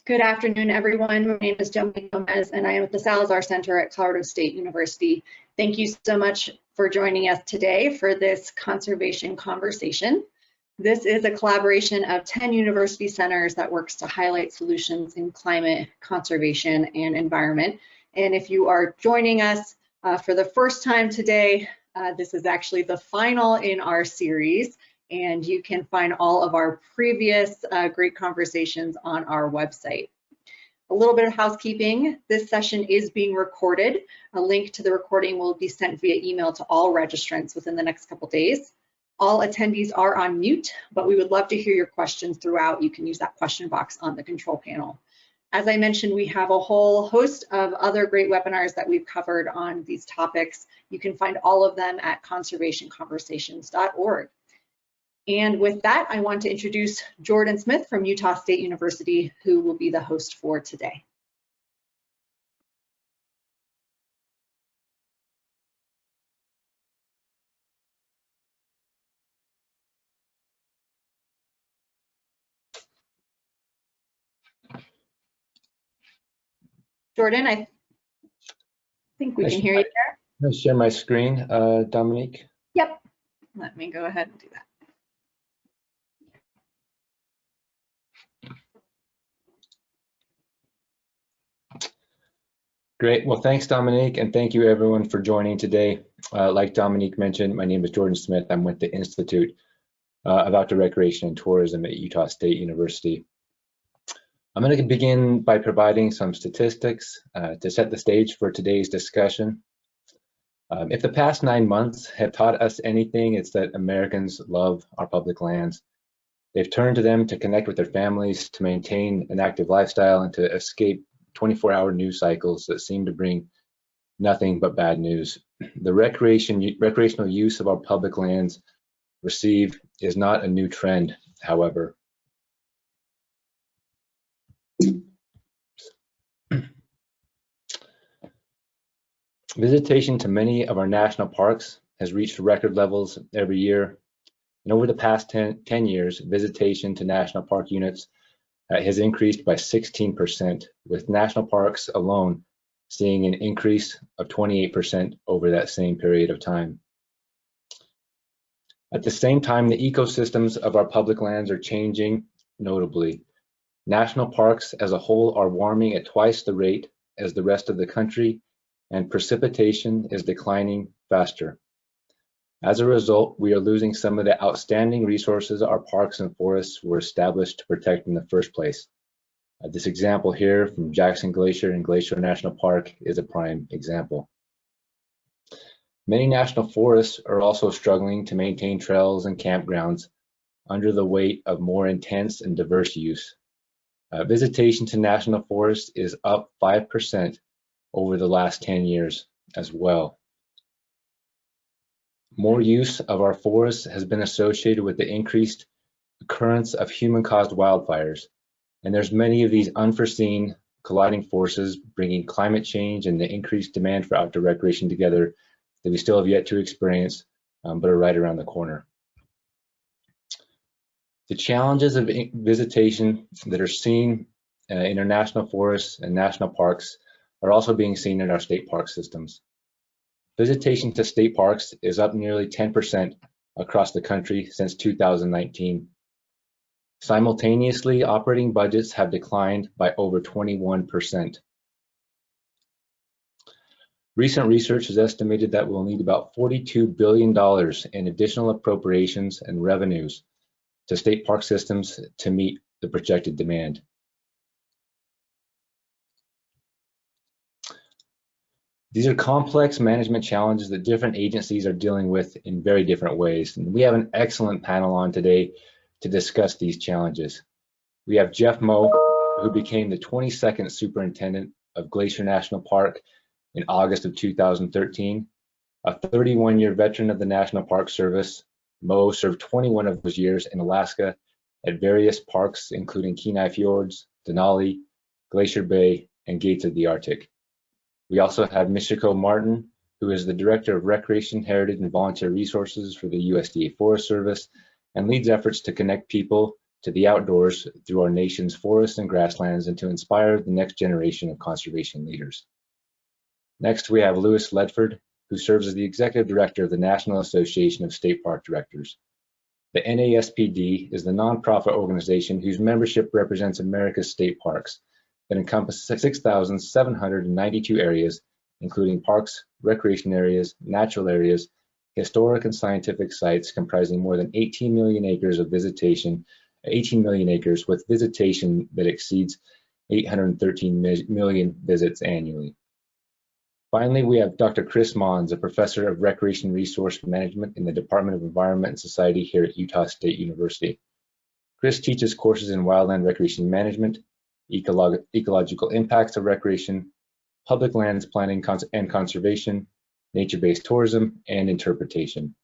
Good afternoon, everyone. My name is Jemmy Gomez, and I am at the Salazar Center at Colorado State University. Thank you so much for joining us today for this conservation conversation. This is a collaboration of 10 university centers that works to highlight solutions in climate, conservation, and environment. And if you are joining us for the first time today, this is actually the final in our series. And you can find all of our previous great conversations on our website. A little bit of housekeeping. This session is being recorded. A link to the recording will be sent via email to all registrants within the next couple days. All attendees are on mute, but we would love to hear your questions throughout. You can use that question box on the control panel. As I mentioned, we have a whole host of other great webinars that we've covered on these topics. You can find all of them at conservationconversations.org. And with that, I want to introduce Jordan Smith from Utah State University, who will be the host for today. Jordan, I think we can hear you there. Can I share my screen, Dominique? Yep. Let me go ahead and do that. Great. Well, thanks, Dominique, and thank you, everyone, for joining today. Like Dominique mentioned, my name is Jordan Smith. I'm with the Institute of Outdoor Recreation and Tourism at Utah State University. I'm going to begin by providing some statistics to set the stage for today's discussion. If the past 9 months have taught us anything, it's that Americans love our public lands. They've turned to them to connect with their families, to maintain an active lifestyle, and to escape 24-hour news cycles that seem to bring nothing but bad news. The recreational use of our public lands received is not a new trend, however. Visitation to many of our national parks has reached record levels every year. And over the past 10 years, visitation to national park units has increased by 16%, with national parks alone seeing an increase of 28% over that same period of time. At the same time, the ecosystems of our public lands are changing notably. National parks as a whole are warming at twice the rate as the rest of the country, and precipitation is declining faster. As a result, we are losing some of the outstanding resources our parks and forests were established to protect in the first place. This example here from Jackson Glacier and Glacier National Park is a prime example. Many national forests are also struggling to maintain trails and campgrounds under the weight of more intense and diverse use. Visitation to national forests is up 5% over the last 10 years as well. More use of our forests has been associated with the increased occurrence of human-caused wildfires, and there's many of these unforeseen colliding forces bringing climate change and the increased demand for outdoor recreation together that we still have yet to experience, but are right around the corner. The challenges of visitation that are seen in our national forests and national parks are also being seen in our state park systems. Visitation to state parks is up nearly 10% across the country since 2019. Simultaneously, operating budgets have declined by over 21%. Recent research has estimated that we'll need about $42 billion in additional appropriations and revenues to state park systems to meet the projected demand. These are complex management challenges that different agencies are dealing with in very different ways. And we have an excellent panel on today to discuss these challenges. We have Jeff Moe, who became the 22nd superintendent of Glacier National Park in August of 2013. A 31-year veteran of the National Park Service, Moe served 21 of those years in Alaska at various parks, including Kenai Fjords, Denali, Glacier Bay, and Gates of the Arctic. We also have Michiko Martin, who is the Director of Recreation, Heritage, and Volunteer Resources for the USDA Forest Service and leads efforts to connect people to the outdoors through our nation's forests and grasslands and to inspire the next generation of conservation leaders. Next, we have Lewis Ledford, who serves as the Executive Director of the National Association of State Park Directors. The NASPD is the nonprofit organization whose membership represents America's state parks that encompass 6,792 areas, including parks, recreation areas, natural areas, historic and scientific sites comprising more than 18 million acres of vegetation, 18 million acres with visitation that exceeds 813 million visits annually. Finally, we have Dr. Chris Mons, a professor of recreation resource management in the Department of Environment and Society here at Utah State University. Chris teaches courses in wildland recreation management, ecological impacts of recreation, public lands planning and conservation, nature-based tourism, and interpretation.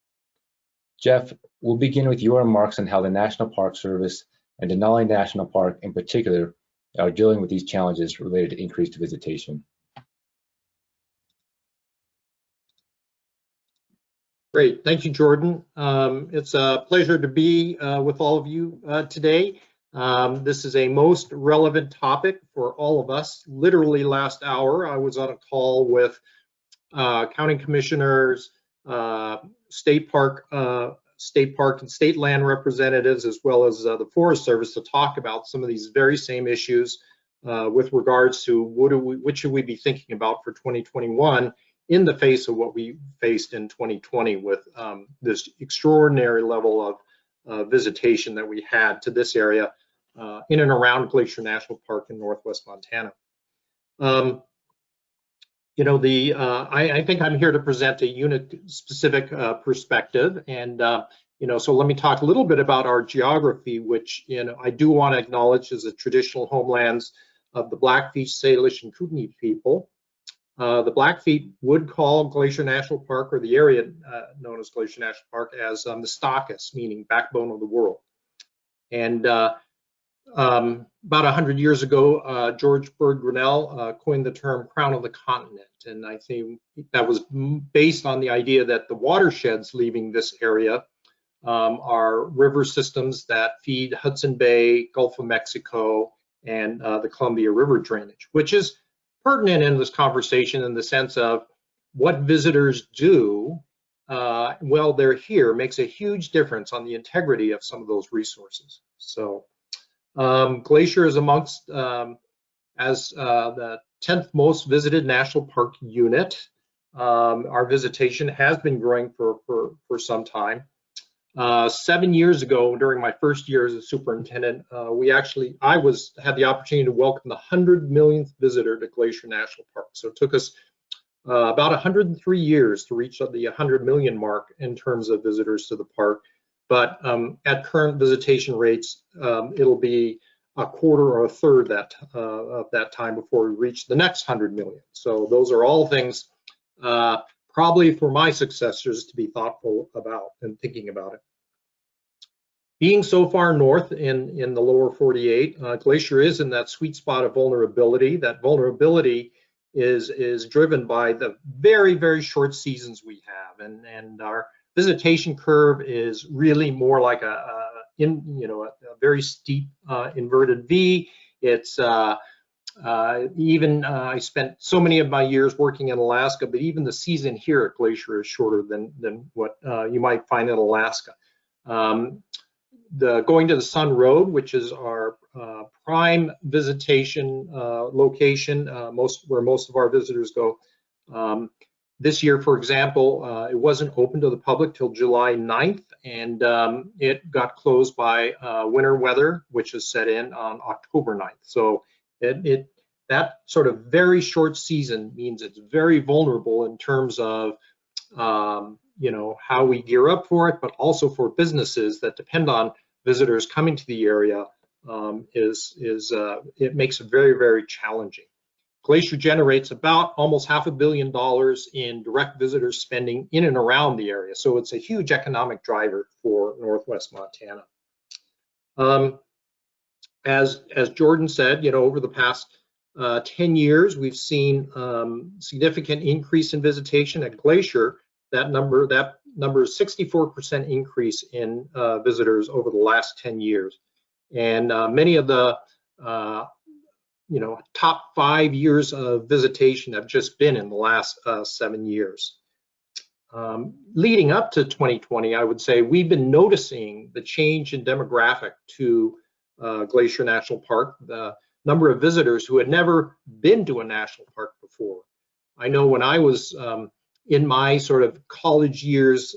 Jeff, we'll begin with your remarks on how the National Park Service and Denali National Park in particular are dealing with these challenges related to increased visitation. Great, thank you, Jordan. It's a pleasure to be with all of you today. This is a most relevant topic for all of us. Literally last hour, I was on a call with county commissioners, state park and state land representatives, as well as the Forest Service, to talk about some of these very same issues with regards to what should we be thinking about for 2021 in the face of what we faced in 2020 with this extraordinary level of visitation that we had to this area in and around Glacier National Park in Northwest Montana. You know, I think I'm here to present a unit-specific perspective, and you know, so let me talk a little bit about our geography, which, you know, I do want to acknowledge as the traditional homelands of the Blackfeet, Salish, and Kootenai people. The Blackfeet would call Glacier National Park, or the area known as Glacier National Park, as the Stockus, meaning backbone of the world. And about 100 years ago, George Bird Grinnell coined the term crown of the continent. And I think that was based on the idea that the watersheds leaving this area are river systems that feed Hudson Bay, Gulf of Mexico, and the Columbia River drainage, which is pertinent in this conversation in the sense of what visitors do while they're here makes a huge difference on the integrity of some of those resources. So Glacier is amongst as the 10th most visited national park unit. Our visitation has been growing for some time. 7 years ago, during my first year as a superintendent, I had the opportunity to welcome the 100 millionth visitor to Glacier National Park. So it took us about 103 years to reach the 100 million mark in terms of visitors to the park. But at current visitation rates, it'll be a quarter or a third of that time before we reach the next 100 million. So those are all things probably for my successors to be thoughtful about and thinking about it. Being so far north in the lower 48, Glacier is in that sweet spot of vulnerability. That vulnerability is driven by the very, very short seasons we have, and our visitation curve is really more like a very steep inverted V. It's I spent so many of my years working in Alaska, but even the season here at Glacier is shorter than what you might find in Alaska. Going to the Sun Road, which is our prime visitation location, where most of our visitors go. This year, for example, it wasn't open to the public till July 9th, and it got closed by winter weather, which is set in on October 9th. So that sort of very short season means it's very vulnerable in terms of how we gear up for it, but also for businesses that depend on visitors coming to the area. It makes it very, very challenging. Glacier generates about almost $500 million in direct visitor spending in and around the area, so it's a huge economic driver for Northwest Montana. As Jordan said, over the past 10 years, we've seen significant increase in visitation at Glacier. That number is 64% increase in visitors over the last 10 years. And many of the top 5 years of visitation have just been in the last 7 years. Leading up to 2020, I would say we've been noticing the change in demographic to Glacier National Park, the number of visitors who had never been to a national park before. I know when I was in my sort of college years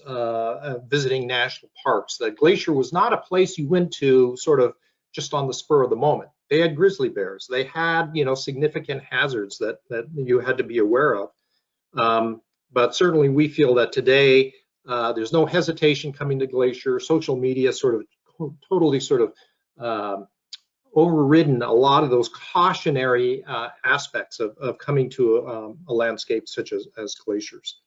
visiting national parks, that Glacier was not a place you went to sort of just on the spur of the moment. They had grizzly bears. They had, significant hazards that you had to be aware of. But certainly we feel that today there's no hesitation coming to Glacier. Social media sort of totally sort of overridden a lot of those cautionary aspects of coming to a landscape such as Glaciers.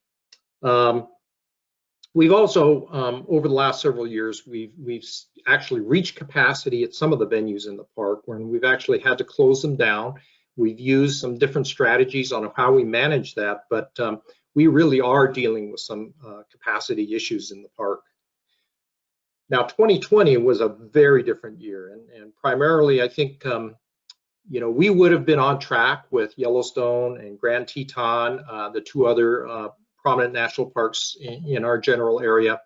We've also, over the last several years, we've actually reached capacity at some of the venues in the park when we've actually had to close them down. We've used some different strategies on how we manage that, but we really are dealing with some capacity issues in the park. Now, 2020 was a very different year, and primarily, I think, we would have been on track with Yellowstone and Grand Teton, the two other prominent national parks in our general area,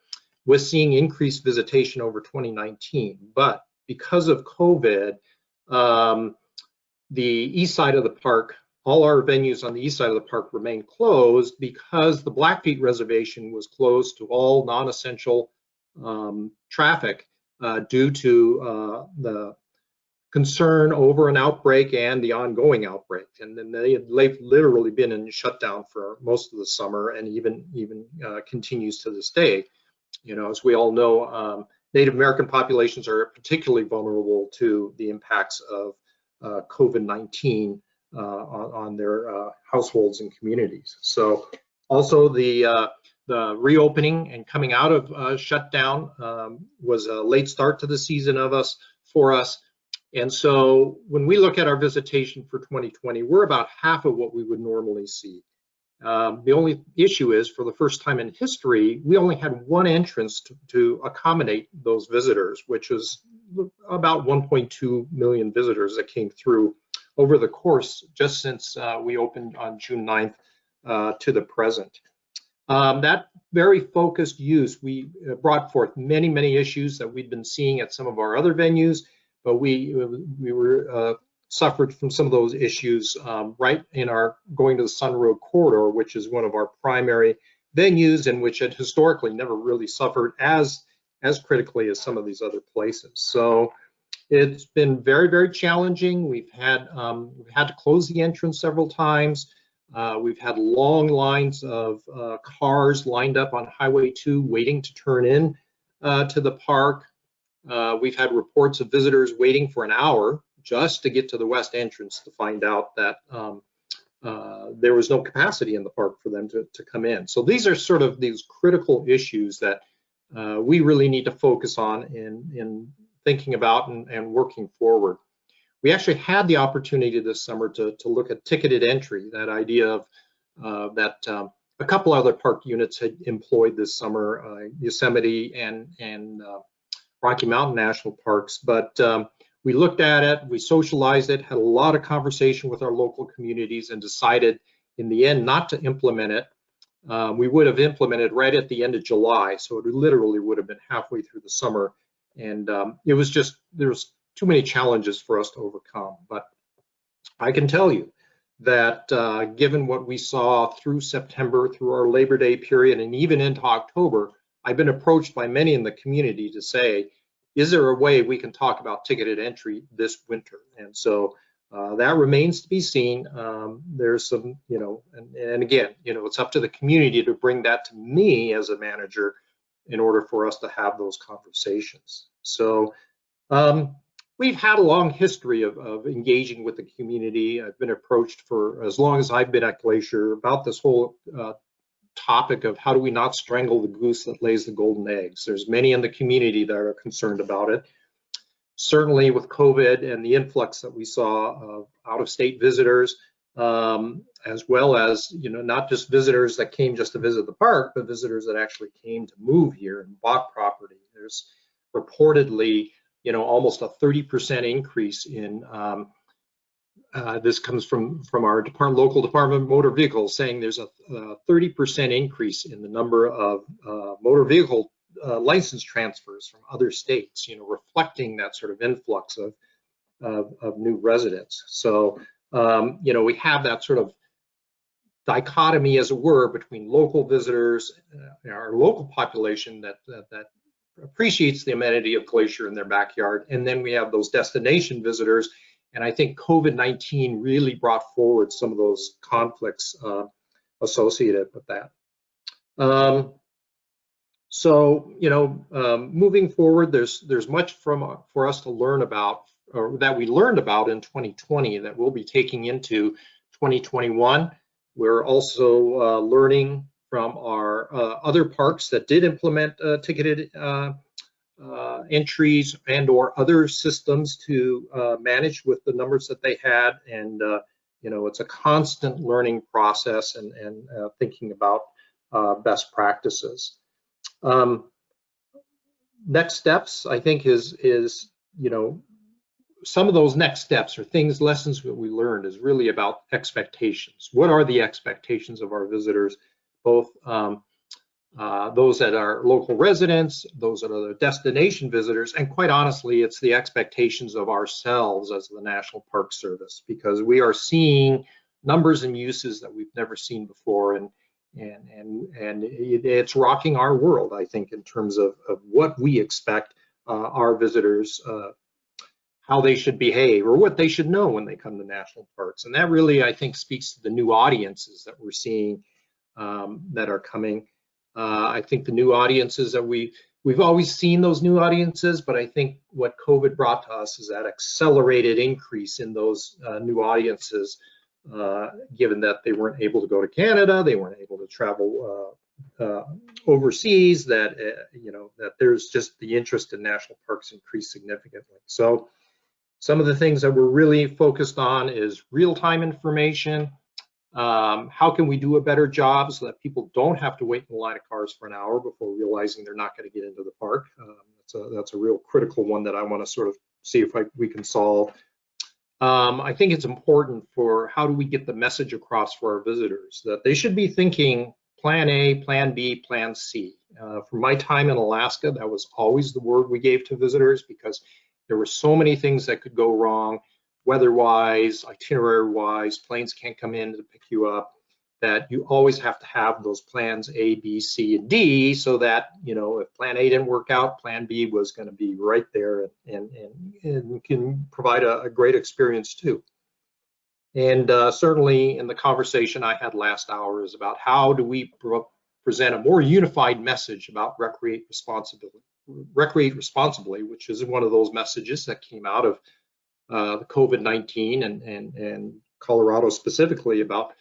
with seeing increased visitation over 2019. But because of COVID, the east side of the park, all our venues on the east side of the park remained closed because the Blackfeet Reservation was closed to all non-essential traffic due to the concern over an outbreak and the ongoing outbreak. And then they've literally been in shutdown for most of the summer, and even continues to this day. As we all know, Native American populations are particularly vulnerable to the impacts of COVID-19 on their households and communities. So also the reopening and coming out of shutdown was a late start to the season for us. And so when we look at our visitation for 2020, we're about half of what we would normally see. The only issue is, for the first time in history, we only had one entrance to accommodate those visitors, which was about 1.2 million visitors that came through over the course just since we opened on June 9th to the present. That very focused use, we brought forth many issues that we'd been seeing at some of our other venues, but we were suffered from some of those issues right in our going to the Sun Road corridor, which is one of our primary venues, and which had historically never really suffered as critically as some of these other places. So it's been very challenging. We've had to close the entrance several times. We've had long lines of cars lined up on Highway 2 waiting to turn in to the park. We've had reports of visitors waiting for an hour just to get to the west entrance to find out that there was no capacity in the park for them to come in. So these are sort of these critical issues that we really need to focus on in thinking about and working forward. We actually had the opportunity this summer to look at ticketed entry, that idea of that a couple other park units had employed this summer, Yosemite and Rocky Mountain National Parks. But we looked at it, we socialized it, had a lot of conversation with our local communities, and decided in the end not to implement it. We would have implemented right at the end of July, so it literally would have been halfway through the summer. And it was just, there was too many challenges for us to overcome. But I can tell you that given what we saw through September, through our Labor Day period, and even into October, I've been approached by many in the community to say, is there a way we can talk about ticketed entry this winter? And so that remains to be seen. There's some, and again, it's up to the community to bring that to me as a manager in order for us to have those conversations. So we've had a long history of engaging with the community. I've been approached for as long as I've been at Glacier about this whole topic of how do we not strangle the goose that lays the golden eggs. There's many in the community that are concerned about it. Certainly with COVID and the influx that we saw of out-of-state visitors, as well as, not just visitors that came just to visit the park, but visitors that actually came to move here and bought property. There's reportedly almost a 30% increase in this comes from our local Department of Motor Vehicles, saying there's a 30% increase in the number of motor vehicle license transfers from other states, reflecting that sort of influx of new residents. So, we have that sort of dichotomy, as it were, between local visitors, our local population that appreciates the amenity of Glacier in their backyard, and then we have those destination visitors. And I think COVID-19 really brought forward some of those conflicts associated with that. Moving forward, there's much for us to learn about, or that we learned about in 2020 that we'll be taking into 2021. We're also learning from our other parks that did implement ticketed entries and or other systems to manage with the numbers that they had. And it's a constant learning process and thinking about best practices. Next steps, I think, is some of those next steps or lessons that we learned is really about expectations. What are the expectations of our visitors, both those that are local residents, those that are the destination visitors, and quite honestly, it's the expectations of ourselves as the National Park Service, because we are seeing numbers and uses that we've never seen before, and it's rocking our world, I think, in terms of what we expect our visitors, how they should behave, or what they should know when they come to national parks. And that really, I think, speaks to the new audiences that we're seeing that are coming. I think the new audiences that we've always seen those new audiences, but I think what COVID brought to us is that accelerated increase in those new audiences, given that they weren't able to go to Canada, they weren't able to travel overseas, that that there's just the interest in national parks increased significantly. So some of the things that we're really focused on is real-time information. How can we do a better job so that people don't have to wait in a line of cars for an hour before realizing they're not going to get into the park? That's a real critical one that I want to sort of see if we can solve. I think it's important for how do we get the message across for our visitors that they should be thinking plan A, plan B, plan C. From my time in Alaska, that was always the word we gave to visitors, because there were so many things that could go wrong, weather-wise, itinerary-wise, planes can't come in to pick you up, that you always have to have those plans A, B, C, and D, so that, if plan A didn't work out, plan B was going to be right there and can provide a great experience too. And certainly in the conversation I had last hour is about how do we present a more unified message about recreate responsibly, which is one of those messages that came out of the COVID-19 and Colorado specifically about,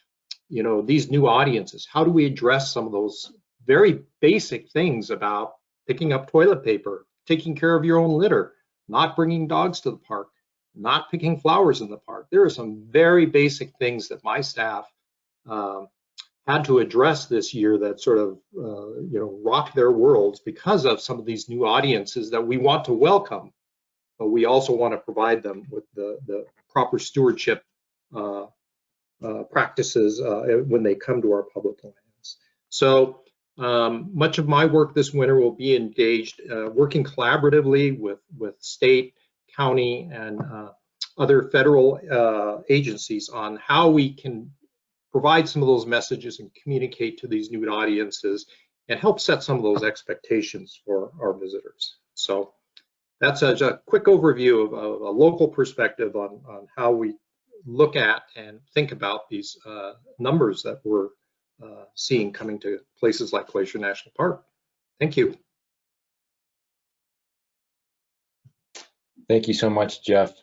these new audiences. How do we address some of those very basic things about picking up toilet paper, taking care of your own litter, not bringing dogs to the park, not picking flowers in the park? There are some very basic things that my staff had to address this year that sort of, rocked their worlds because of some of these new audiences that we want to welcome, but we also want to provide them with the proper stewardship practices when they come to our public lands. So much of my work this winter will be engaged, working collaboratively with state, county, and other federal agencies on how we can provide some of those messages and communicate to these new audiences and help set some of those expectations for our visitors. So that's a quick overview of a local perspective on how we look at and think about these numbers that we're seeing coming to places like Glacier National Park. Thank you. Thank you so much, Jeff.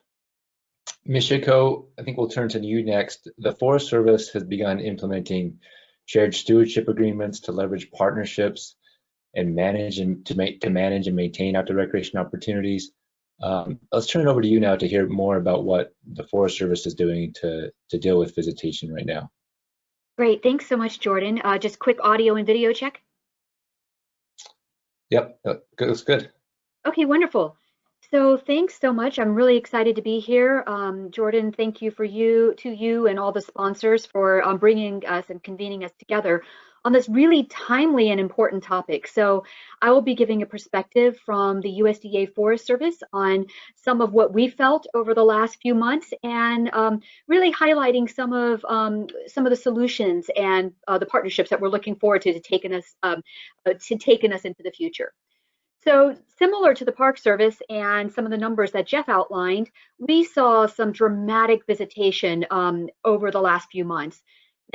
Michiko, I think we'll turn to you next. The Forest Service has begun implementing shared stewardship agreements to leverage partnerships and manage and manage and maintain outdoor recreation opportunities. Let's turn it over to you now to hear more about what the Forest Service is doing to deal with visitation right now. Great, thanks so much, Jordan. Just quick audio and video check. Yep, that's good. Okay, wonderful. So thanks so much. I'm really excited to be here. Jordan, thank you to you and all the sponsors for bringing us and convening us together on this really timely and important topic. So I will be giving a perspective from the USDA Forest Service on some of what we felt over the last few months, and really highlighting some of the solutions and the partnerships that we're looking forward to taking us into the future. So similar to the Park Service and some of the numbers that Jeff outlined, we saw some dramatic visitation over the last few months.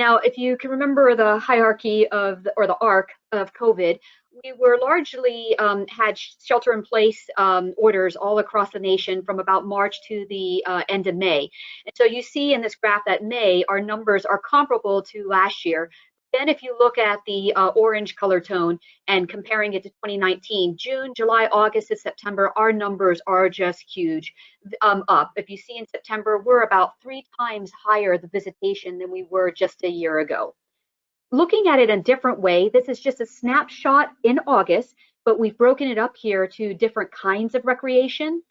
Now, if you can remember the hierarchy or the arc of COVID, we were largely had shelter-in-place orders all across the nation from about March to the end of May. And so you see in this graph that May, our numbers are comparable to last year. Then if you look at the orange color tone and comparing it to 2019, June, July, August, and September, our numbers are just huge up. If you see in September, we're about 3 times higher the visitation than we were just a year ago. Looking at it in a different way, this is just a snapshot in August, but we've broken it up here to different kinds of recreation.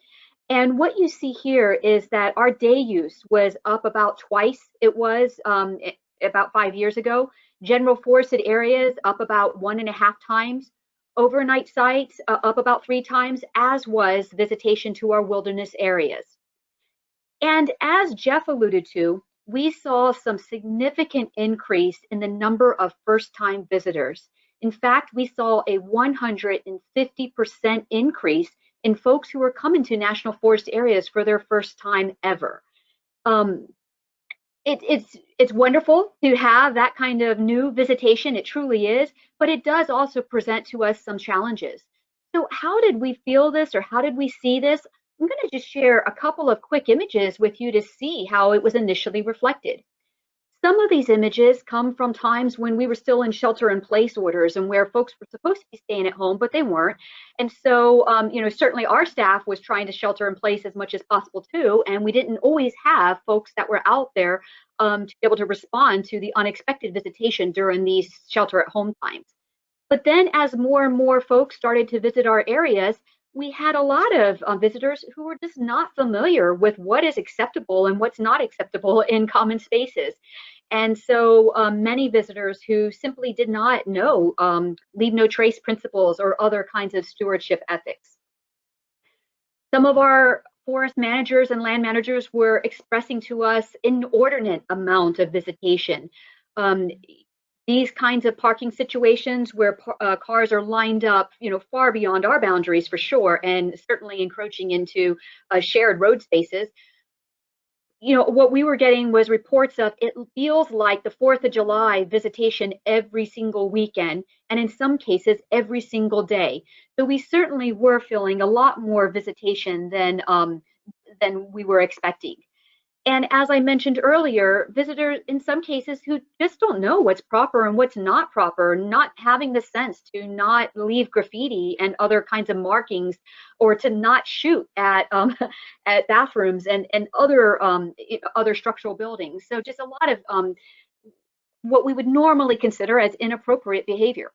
And what you see here is that our day use was up about twice it was about 5 years ago. General forested areas up about 1.5 times. Overnight sites up about 3 times, as was visitation to our wilderness areas. And as Jeff alluded to, we saw some significant increase in the number of first-time visitors. In fact, we saw a 150% increase in folks who were coming to national forest areas for their first time ever. It's wonderful to have that kind of new visitation. It truly is, but it does also present to us some challenges. So how did we feel this, or how did we see this? I'm going to just share a couple of quick images with you to see how it was initially reflected. Some of these images come from times when we were still in shelter-in-place orders and where folks were supposed to be staying at home, but they weren't. And so, certainly our staff was trying to shelter in place as much as possible too, and we didn't always have folks that were out there to be able to respond to the unexpected visitation during these shelter-at-home times. But then as more and more folks started to visit our areas, we had a lot of visitors who were just not familiar with what is acceptable and what's not acceptable in common spaces. And so many visitors who simply did not know leave no trace principles or other kinds of stewardship ethics. Some of our forest managers and land managers were expressing to us inordinate amount of visitation. These kinds of parking situations where cars are lined up, far beyond our boundaries for sure, and certainly encroaching into shared road spaces. What we were getting was reports of it feels like the 4th of July visitation every single weekend, and in some cases every single day. So we certainly were feeling a lot more visitation than we were expecting. And as I mentioned earlier, visitors in some cases who just don't know what's proper and what's not proper, not having the sense to not leave graffiti and other kinds of markings, or to not shoot at at bathrooms and other structural buildings. So just a lot of what we would normally consider as inappropriate behavior.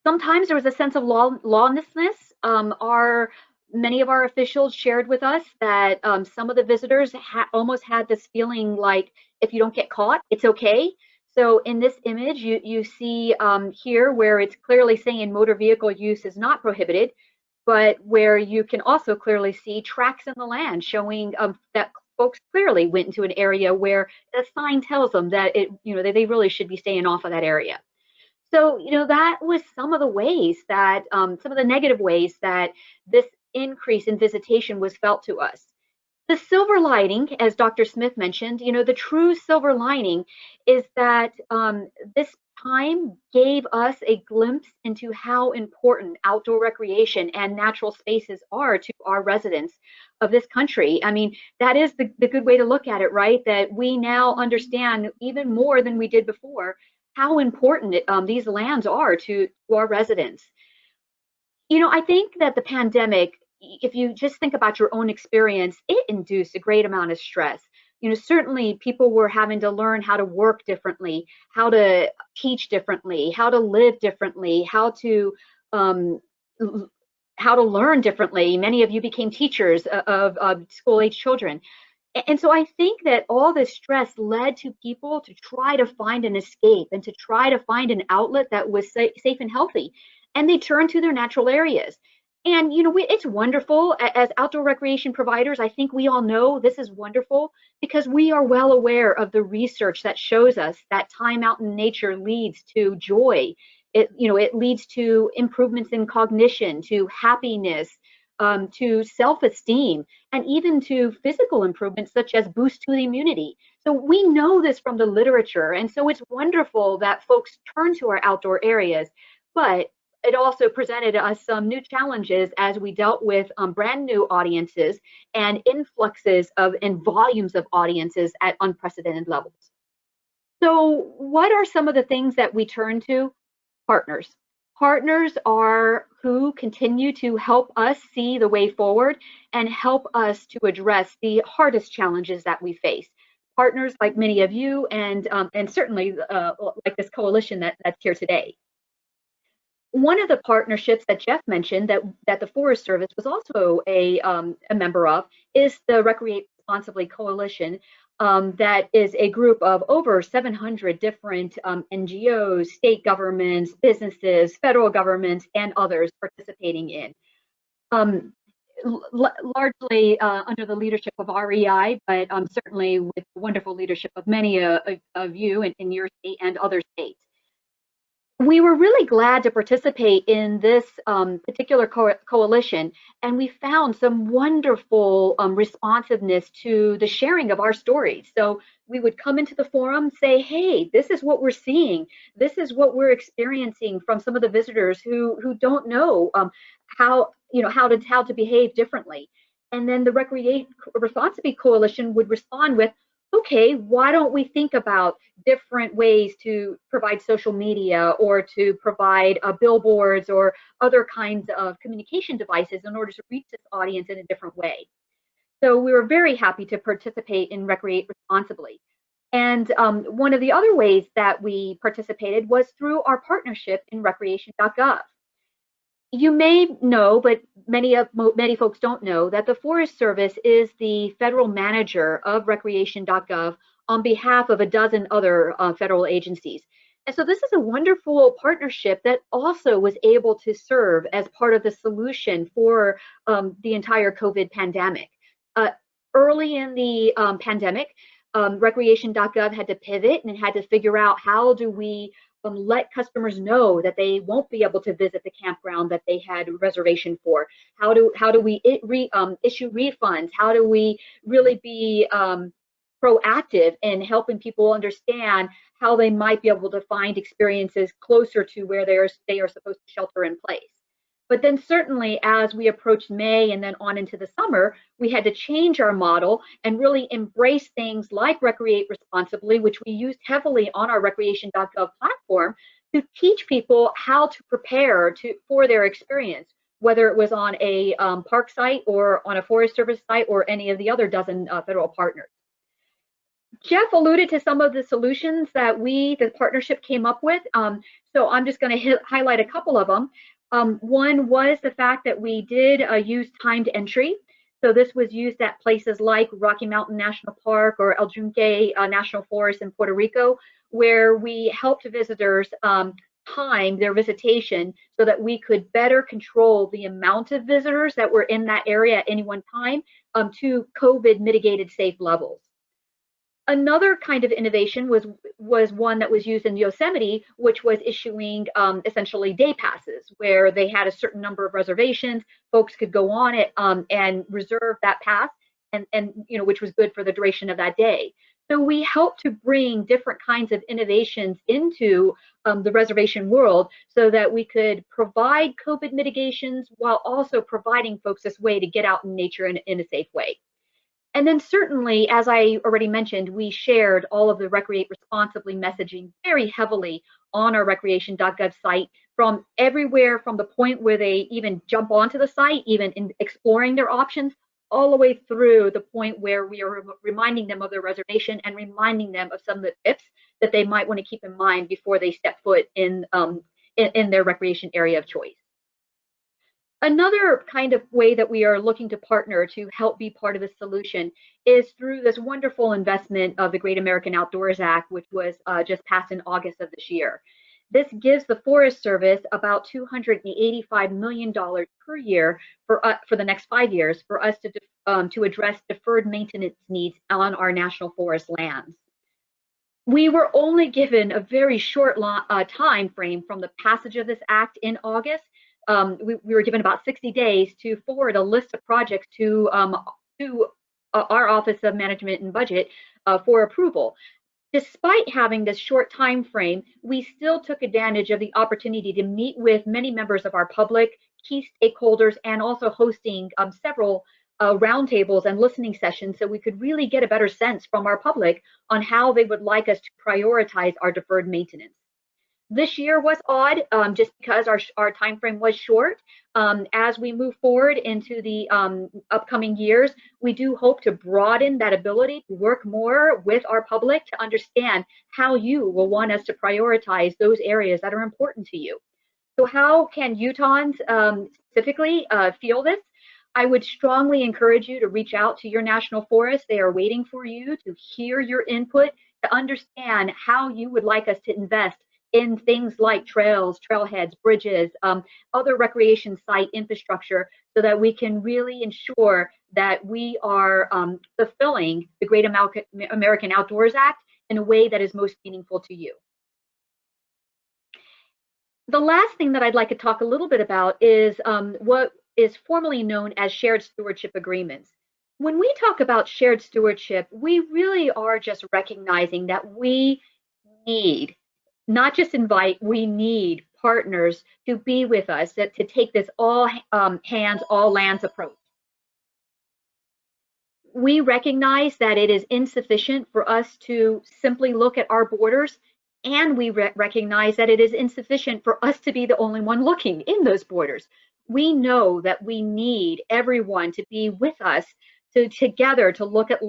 Sometimes there was a sense of lawlessness. Many of our officials shared with us that some of the visitors almost had this feeling like, if you don't get caught, it's okay. So in this image, you see here where it's clearly saying motor vehicle use is not prohibited, but where you can also clearly see tracks in the land showing that folks clearly went into an area where a sign tells them that they really should be staying off of that area. So, that was some of the ways that, some of the negative ways that this increase in visitation was felt to us. The silver lining, as Dr. Smith mentioned, the true silver lining is that this time gave us a glimpse into how important outdoor recreation and natural spaces are to our residents of this country. I mean, that is the good way to look at it, right? That we now understand even more than we did before how important these lands are to our residents. I think that the pandemic, if you just think about your own experience, it induced a great amount of stress. Certainly people were having to learn how to work differently, how to teach differently, how to live differently, how to how to learn differently. Many of you became teachers of school-age children. And so I think that all this stress led to people to try to find an escape and to try to find an outlet that was safe and healthy. And they turned to their natural areas. And, you know, it's wonderful as outdoor recreation providers. I think we all know this is wonderful because we are well aware of the research that shows us that time out in nature leads to joy. It leads to improvements in cognition, to happiness, to self-esteem, and even to physical improvements such as boost to the immunity. So we know this from the literature, and so it's wonderful that folks turn to our outdoor areas, but it also presented us some new challenges as we dealt with brand new audiences and influxes of and volumes of audiences at unprecedented levels. So what are some of the things that we turn to? Partners. Partners are who continue to help us see the way forward and help us to address the hardest challenges that we face. Partners like many of you and certainly like this coalition that's here today. One of the partnerships that Jeff mentioned that the Forest Service was also a member of is the Recreate Responsibly Coalition. That is a group of over 700 different NGOs, state governments, businesses, federal governments, and others participating in. Largely under the leadership of REI, but certainly with the wonderful leadership of many of you in your state and other states. We were really glad to participate in this particular coalition, and we found some wonderful responsiveness to the sharing of our stories. So we would come into the forum, say, hey, this is what we're seeing. This is what we're experiencing from some of the visitors who don't know how to behave differently. And then the Recreate Responsibly Coalition would respond with, okay, why don't we think about different ways to provide social media or to provide billboards or other kinds of communication devices in order to reach this audience in a different way. So we were very happy to participate in Recreate Responsibly. And one of the other ways that we participated was through our partnership in recreation.gov. You may know, but many folks don't know, that the Forest Service is the federal manager of recreation.gov on behalf of a dozen other federal agencies. And so this is a wonderful partnership that also was able to serve as part of the solution for the entire COVID pandemic. Early in the pandemic, recreation.gov had to pivot and had to figure out how do we let customers know that they won't be able to visit the campground that they had a reservation for. How do we issue refunds? How do we really be proactive in helping people understand how they might be able to find experiences closer to where they are supposed to shelter in place? But then certainly as we approached May and then on into the summer, we had to change our model and really embrace things like Recreate Responsibly, which we used heavily on our recreation.gov platform to teach people how to prepare for their experience, whether it was on a park site or on a Forest Service site or any of the other dozen federal partners. Jeff alluded to some of the solutions that the partnership came up with. So I'm just going to highlight a couple of them. One was the fact that we did use timed entry. So this was used at places like Rocky Mountain National Park or El Yunque National Forest in Puerto Rico, where we helped visitors time their visitation so that we could better control the amount of visitors that were in that area at any one time to COVID mitigated safe levels. Another kind of innovation was one that was used in Yosemite, which was issuing essentially day passes, where they had a certain number of reservations. Folks could go on it and reserve that pass, and which was good for the duration of that day. So we helped to bring different kinds of innovations into the reservation world so that we could provide COVID mitigations while also providing folks this way to get out in nature in a safe way. And then certainly, as I already mentioned, we shared all of the Recreate Responsibly messaging very heavily on our recreation.gov site from everywhere from the point where they even jump onto the site, even in exploring their options, all the way through the point where we are reminding them of their reservation and reminding them of some of the tips that they might want to keep in mind before they step foot in their recreation area of choice. Another kind of way that we are looking to partner to help be part of the solution is through this wonderful investment of the Great American Outdoors Act, which was just passed in August of this year. This gives the Forest Service about $285 million per year for the next 5 years for us to address deferred maintenance needs on our national forest lands. We were only given a very short time frame from the passage of this act in August. We were given about 60 days to forward a list of projects to our Office of Management and Budget for approval. Despite having this short time frame, we still took advantage of the opportunity to meet with many members of our public, key stakeholders, and also hosting several roundtables and listening sessions so we could really get a better sense from our public on how they would like us to prioritize our deferred maintenance. This year was odd just because our time frame was short. As we move forward into the upcoming years, we do hope to broaden that ability to work more with our public to understand how you will want us to prioritize those areas that are important to you. So how can Utahns specifically feel this? I would strongly encourage you to reach out to your national forest. They are waiting for you to hear your input, to understand how you would like us to invest in things like trails, trailheads, bridges, other recreation site infrastructure, so that we can really ensure that we are fulfilling the Great American Outdoors Act in a way that is most meaningful to you. The last thing that I'd like to talk a little bit about is what is formally known as shared stewardship agreements. When we talk about shared stewardship, we really are just recognizing that we need, not just invite, we need partners to be with us, to take this all hands, all lands approach. We recognize that it is insufficient for us to simply look at our borders, and we recognize that it is insufficient for us to be the only one looking in those borders. We know that we need everyone to be with us together to look at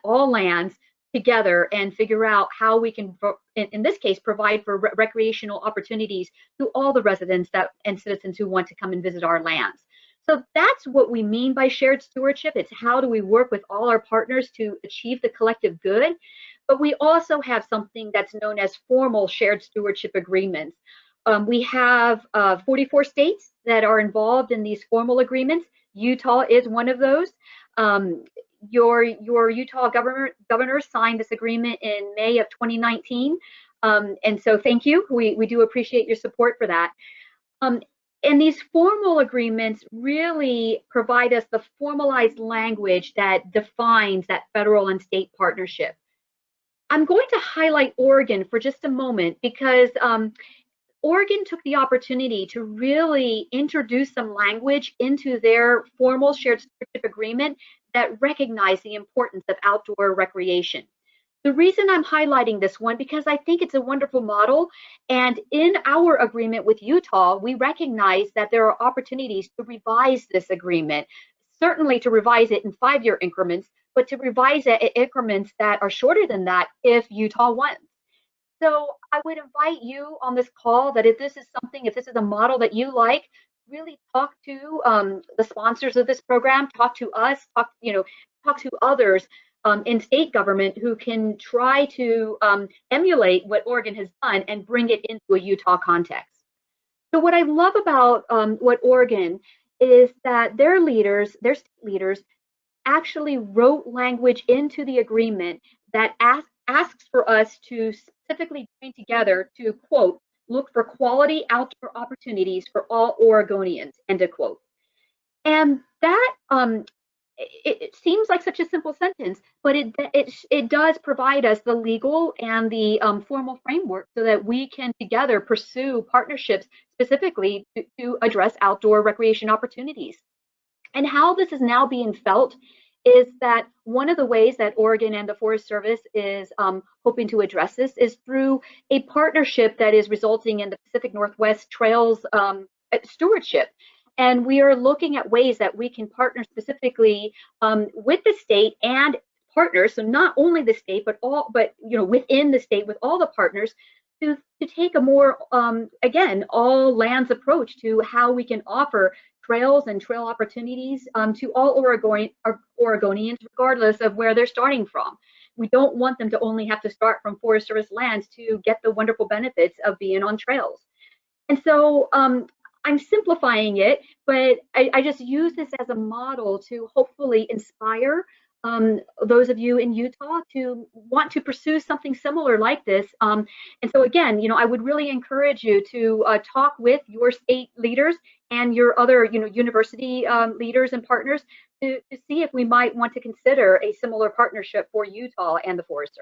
all lands together and figure out how we can, in this case, provide for recreational opportunities to all the residents and citizens who want to come and visit our lands. So that's what we mean by shared stewardship. It's how do we work with all our partners to achieve the collective good. But we also have something that's known as formal shared stewardship agreements. We have 44 states that are involved in these formal agreements. Utah is one of those. Your Utah governor signed this agreement in May of 2019. And so thank you. We do appreciate your support for that. And these formal agreements really provide us the formalized language that defines that federal and state partnership. I'm going to highlight Oregon for just a moment because Oregon took the opportunity to really introduce some language into their formal shared stewardship agreement that recognized the importance of outdoor recreation. The reason I'm highlighting this one, because I think it's a wonderful model, and in our agreement with Utah, we recognize that there are opportunities to revise this agreement, certainly to revise it in 5-year increments, but to revise it in increments that are shorter than that if Utah wants. So I would invite you on this call that if this is a model that you like, really talk to the sponsors of this program, talk to us, talk to others in state government who can try to emulate what Oregon has done and bring it into a Utah context. So what I love about what Oregon is that their state leaders, actually wrote language into the agreement that asks for us to specifically join together to, quote, look for quality outdoor opportunities for all Oregonians, end of quote. And that, it seems like such a simple sentence, but it does provide us the legal and the formal framework so that we can together pursue partnerships specifically to address outdoor recreation opportunities. And how this is now being felt is that one of the ways that Oregon and the Forest Service is hoping to address this is through a partnership that is resulting in the Pacific Northwest Trails Stewardship. And we are looking at ways that we can partner specifically with the state and partners, so not only the state, but within the state with all the partners to take a more, again, all lands approach to how we can offer trails and trail opportunities to all Oregonians, regardless of where they're starting from. We don't want them to only have to start from Forest Service lands to get the wonderful benefits of being on trails. And so I'm simplifying it, but I just use this as a model to hopefully inspire those of you in Utah to want to pursue something similar like this. And so again, I would really encourage you to talk with your state leaders and your other, university leaders and partners to see if we might want to consider a similar partnership for Utah and the Forest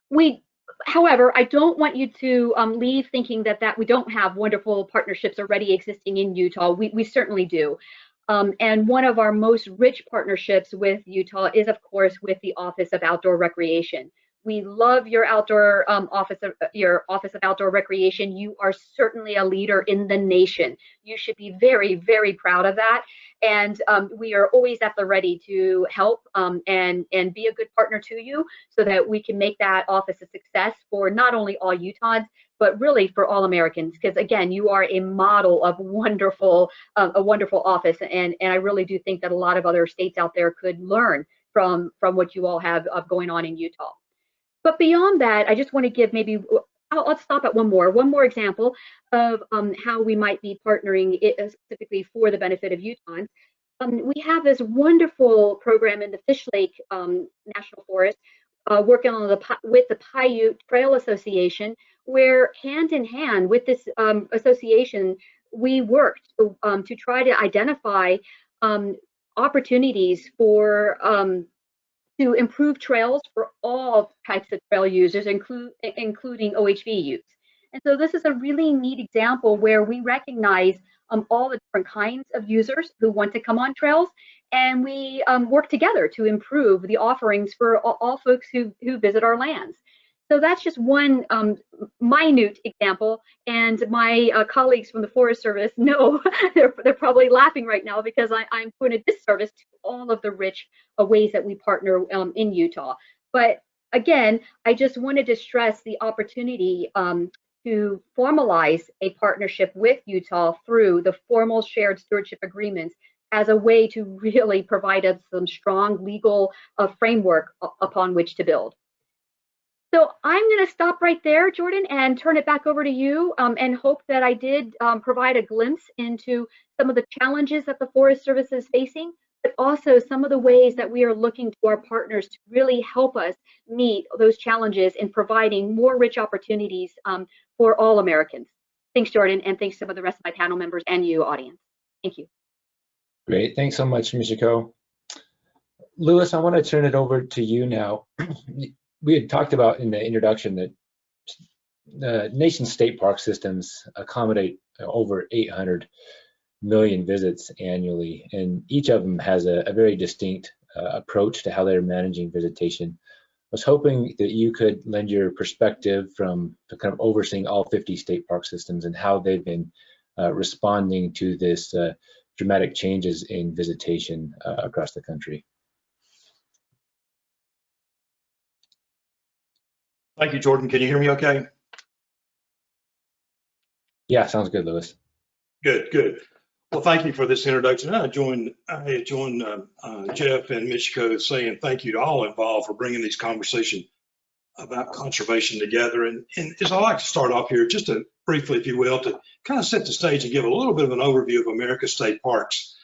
Service. However, I don't want you to leave thinking that we don't have wonderful partnerships already existing in Utah. We certainly do. And one of our most rich partnerships with Utah is, of course, with the Office of Outdoor Recreation. We love your outdoor Office of Outdoor Recreation. You are certainly a leader in the nation. You should be very, very proud of that. And we are always at the ready to help and be a good partner to you so that we can make that office a success for not only all Utahns, but really for all Americans. Because again, you are a model of a wonderful office. And I really do think that a lot of other states out there could learn from what you all have going on in Utah. But beyond that, I just want to give I'll stop at one more example of how we might be partnering specifically for the benefit of Utahns. We have this wonderful program in the Fish Lake National Forest, working on with the Paiute Trail Association, where hand in hand with this association, we worked to try to identify opportunities to improve trails for all types of trail users, including OHV use. And so this is a really neat example where we recognize all the different kinds of users who want to come on trails, and we work together to improve the offerings for all folks who visit our lands. So that's just one minute example, and my colleagues from the Forest Service know they're probably laughing right now because I'm doing a disservice to all of the rich ways that we partner in Utah. But again, I just wanted to stress the opportunity to formalize a partnership with Utah through the formal shared stewardship agreements as a way to really provide us some strong legal framework upon which to build. So I'm going to stop right there, Jordan, and turn it back over to you, and hope that I did provide a glimpse into some of the challenges that the Forest Service is facing, but also some of the ways that we are looking to our partners to really help us meet those challenges in providing more rich opportunities for all Americans. Thanks, Jordan, and thanks to some of the rest of my panel members and you, audience. Thank you. Great. Thanks so much, Michiko. Louis, I want to turn it over to you now. We had talked about in the introduction that the nation's state park systems accommodate over 800 million visits annually, and each of them has a very distinct approach to how they're managing visitation. I was hoping that you could lend your perspective from kind of overseeing all 50 state park systems and how they've been responding to this dramatic changes in visitation across the country. Thank you, Jordan. Can you hear me okay? Yeah, sounds good, Louis. Good, good. Well, thank you for this introduction. I join Jeff and Michiko saying thank you to all involved for bringing these conversations about conservation together. And as I like to start off here, just to briefly, if you will, to kind of set the stage and give a little bit of an overview of America's state parks.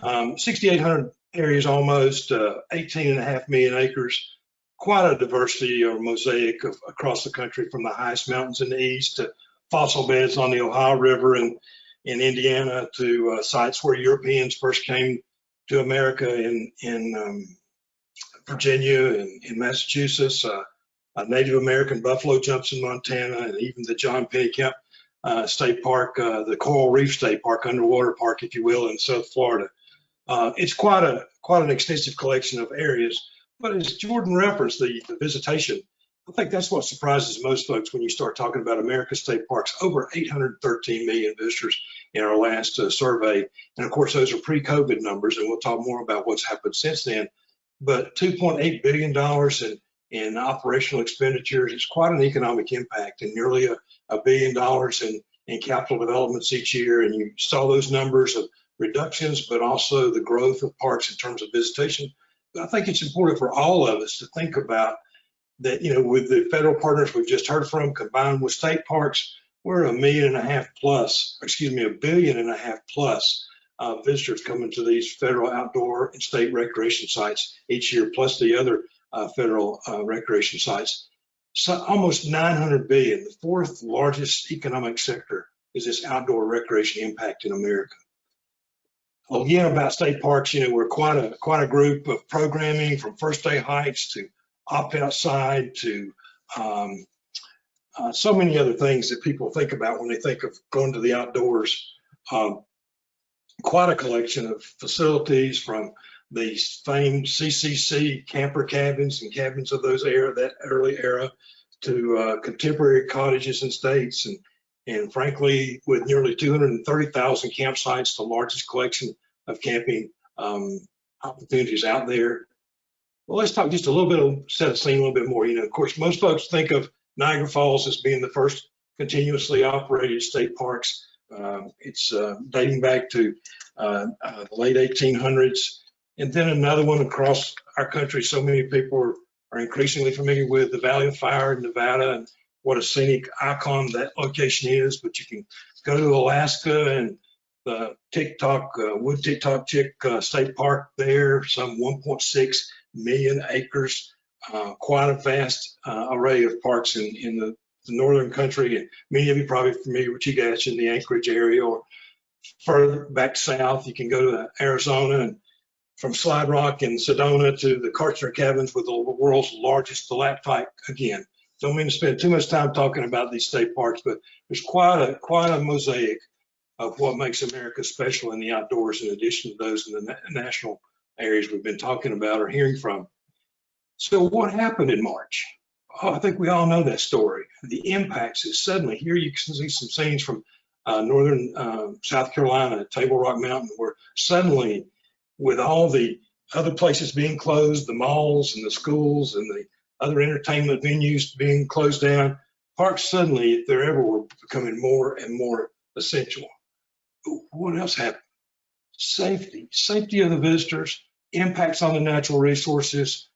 6,800 areas almost, 18.5 million acres. Quite a diversity or mosaic across the country, from the highest mountains in the east to fossil beds on the Ohio River and in Indiana to sites where Europeans first came to America in Virginia and in Massachusetts, a Native American buffalo jumps in Montana, and even the John Pennycamp State Park, the Coral Reef State Park, underwater park, if you will, in South Florida. It's quite an extensive collection of areas. But as Jordan referenced, the visitation, I think that's what surprises most folks when you start talking about America's state parks. Over 813 million visitors in our last survey. And of course, those are pre-COVID numbers, and we'll talk more about what's happened since then. But $2.8 billion in operational expenditures is quite an economic impact, and nearly $1 billion in capital developments each year, and you saw those numbers of reductions, but also the growth of parks in terms of visitation. But I think it's important for all of us to think about that, with the federal partners we've just heard from, combined with state parks, we're $1.5 million plus, $1.5 billion plus visitors coming to these federal outdoor and state recreation sites each year, plus the other federal recreation sites. So almost 900 billion, the fourth largest economic sector is this outdoor recreation impact in America. Again, about state parks, we're quite a group of programming, from first day hikes to opt outside to so many other things that people think about when they think of going to the outdoors. Quite a collection of facilities, from the famed CCC camper cabins and cabins of that early era, to contemporary cottages and states, and frankly, with nearly 230,000 campsites, the largest collection of camping opportunities out there. Well, let's talk just a little bit, set the scene a little bit more. Of course, most folks think of Niagara Falls as being the first continuously operated state parks. It's dating back to the late 1800s. And then another one across our country, so many people are increasingly familiar with, the Valley of Fire in Nevada, and what a scenic icon that location is. But you can go to Alaska and the Wood Tick-Tock Chick State Park there, some 1.6 million acres, quite a vast array of parks in the northern country. And many of you are probably familiar with Chugach in the Anchorage area, or further back south, you can go to Arizona, and from Slide Rock and Sedona to the Kartchner Cabins with the world's largest stalactite. Again, don't mean to spend too much time talking about these state parks, but there's quite a mosaic of what makes America special in the outdoors, in addition to those in the national areas we've been talking about or hearing from. So what happened in March? I think we all know that story. The impacts is suddenly, here you can see some scenes from northern South Carolina, Table Rock Mountain, where suddenly, with all the other places being closed, the malls and the schools and the other entertainment venues being closed down, parks suddenly, if there ever were, becoming more and more essential. What else happened? Safety of the visitors, impacts on the natural resources.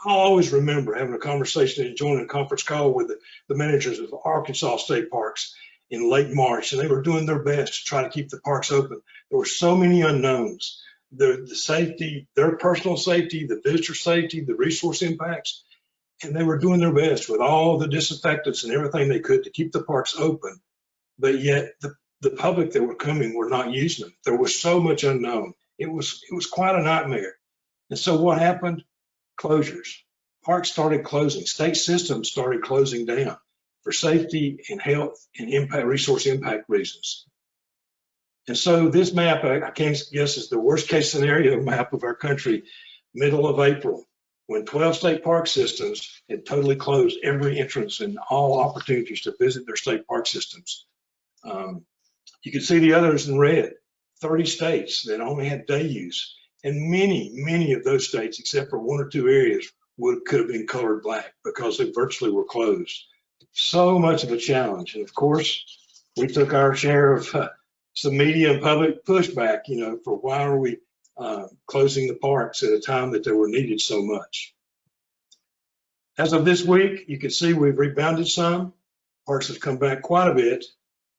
I'll always remember having a conversation and joining a conference call with the managers of Arkansas State Parks in late March, and they were doing their best to try to keep the parks open. There were so many unknowns. The safety, their personal safety, the visitor safety, the resource impacts, and they were doing their best with all the disinfectants and everything they could to keep the parks open. But yet the public that were coming were not using them. There was so much unknown. It was quite a nightmare. And so what happened? Closures. Parks started closing. State systems started closing down for safety and health and impact, resource impact reasons. And so this map, I can't guess, is the worst case scenario map of our country, middle of April, when 12 state park systems had totally closed every entrance and all opportunities to visit their state park systems. You can see the others in red, 30 states that only had day use. And many of those states, except for one or two areas, could have been colored black because they virtually were closed. So much of a challenge. And of course, we took our share of some media and public pushback, for why are we closing the parks at a time that they were needed so much. As of this week, you can see we've rebounded some. Parks have come back quite a bit.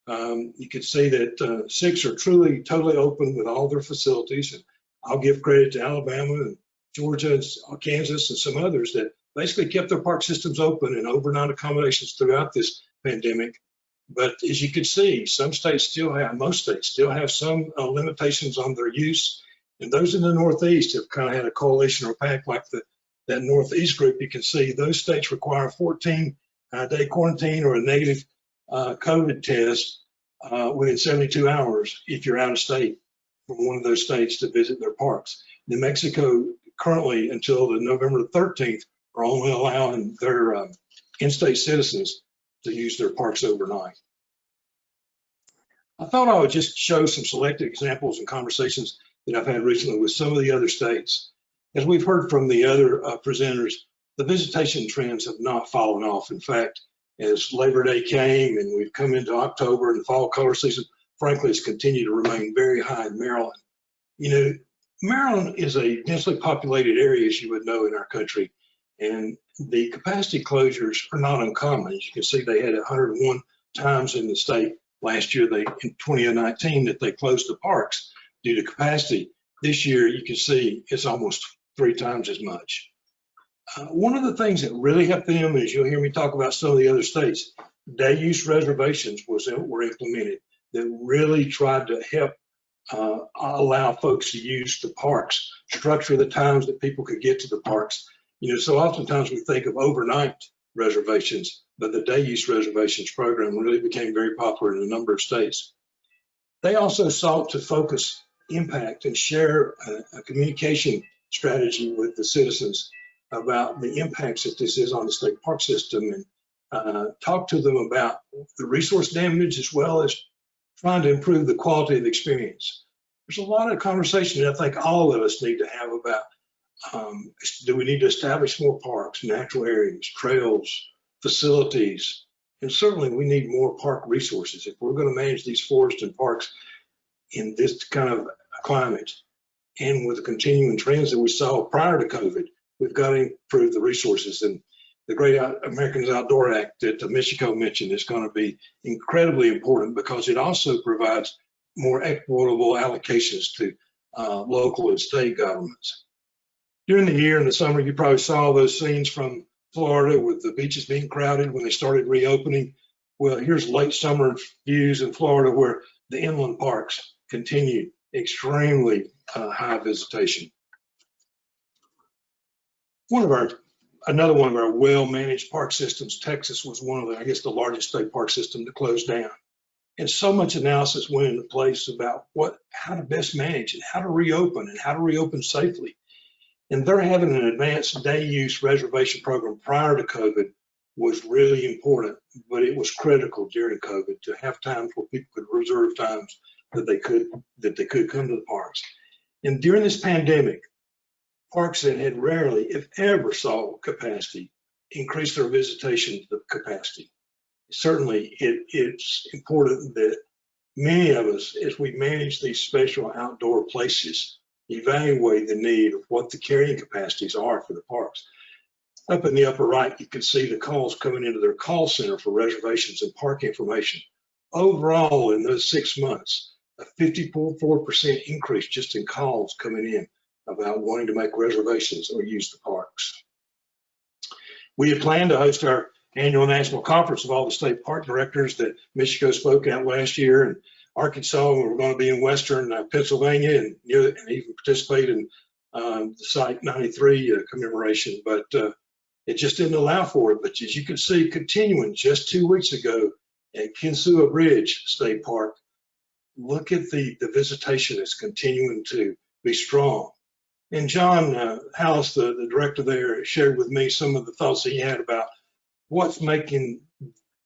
You can see that 6 are totally open with all their facilities. And I'll give credit to Alabama and Georgia and Kansas and some others that basically kept their park systems open and overnight accommodations throughout this pandemic. But as you can see, most states still have some limitations on their use. And those in the Northeast have kind of had a coalition or pact like that Northeast group. You can see those states require a 14-day quarantine or a negative COVID test within 72 hours if you're out of state from one of those states to visit their parks. New Mexico currently, until the November 13th, are only allowing their in-state citizens to use their parks overnight. I thought I would just show some selected examples and conversations that I've had recently with some of the other states. As we've heard from the other presenters, the visitation trends have not fallen off. In fact, as Labor Day came and we've come into October and the fall color season, frankly, it's continued to remain very high in Maryland. You know, Maryland is a densely populated area, as you would know, in our country, and the capacity closures are not uncommon. As you can see, they had 101 times in the state last year, in 2019, that they closed the parks due to capacity. This year, you can see it's almost 3 times as much. One of the things that really helped them, as you'll hear me talk about some of the other states, day use reservations were implemented that really tried to help allow folks to use the parks, structure the times that people could get to the parks. You know, so oftentimes we think of overnight reservations, but the day use reservations program really became very popular in a number of states. They also sought to focus impact and share a communication strategy with the citizens about the impacts that this is on the state park system, and talk to them about the resource damage as well as trying to improve the quality of the experience. There's a lot of conversation that I think all of us need to have about, do we need to establish more parks, natural areas, trails, facilities, and certainly we need more park resources. If we're going to manage these forests and parks in this kind of climate, and with the continuing trends that we saw prior to COVID, we've got to improve the resources. And the Great Americans Outdoor Act that Michiko mentioned is going to be incredibly important because it also provides more equitable allocations to local and state governments. During the year in the summer, you probably saw those scenes from Florida with the beaches being crowded when they started reopening. Well, here's late summer views in Florida where the inland parks continue extremely high visitation. Another one of our well-managed park systems, Texas, was one of the, I guess, the largest state park system to close down. And so much analysis went into place about how to best manage and how to reopen safely. And they're having an advanced day use reservation program prior to COVID was really important, but it was critical during COVID to have times where people could reserve times that they could come to the parks. And during this pandemic, parks that had rarely, if ever, saw capacity increase their visitation to the capacity. Certainly, it's important that many of us, as we manage these special outdoor places, evaluate the need of what the carrying capacities are for the parks. Up in the upper right, you can see the calls coming into their call center for reservations and park information. Overall, in those 6 months, a 54% increase just in calls coming in about wanting to make reservations or use the parks. We had planned to host our annual national conference of all the state park directors that Michiko spoke at last year in Arkansas. We were going to be in Western Pennsylvania and even participate in the Site 93 commemoration, but it just didn't allow for it. But as you can see, continuing just 2 weeks ago at Kinsua Bridge State Park, look at the visitation that's continuing to be strong. And John Hallis, the director there, shared with me some of the thoughts he had about what's making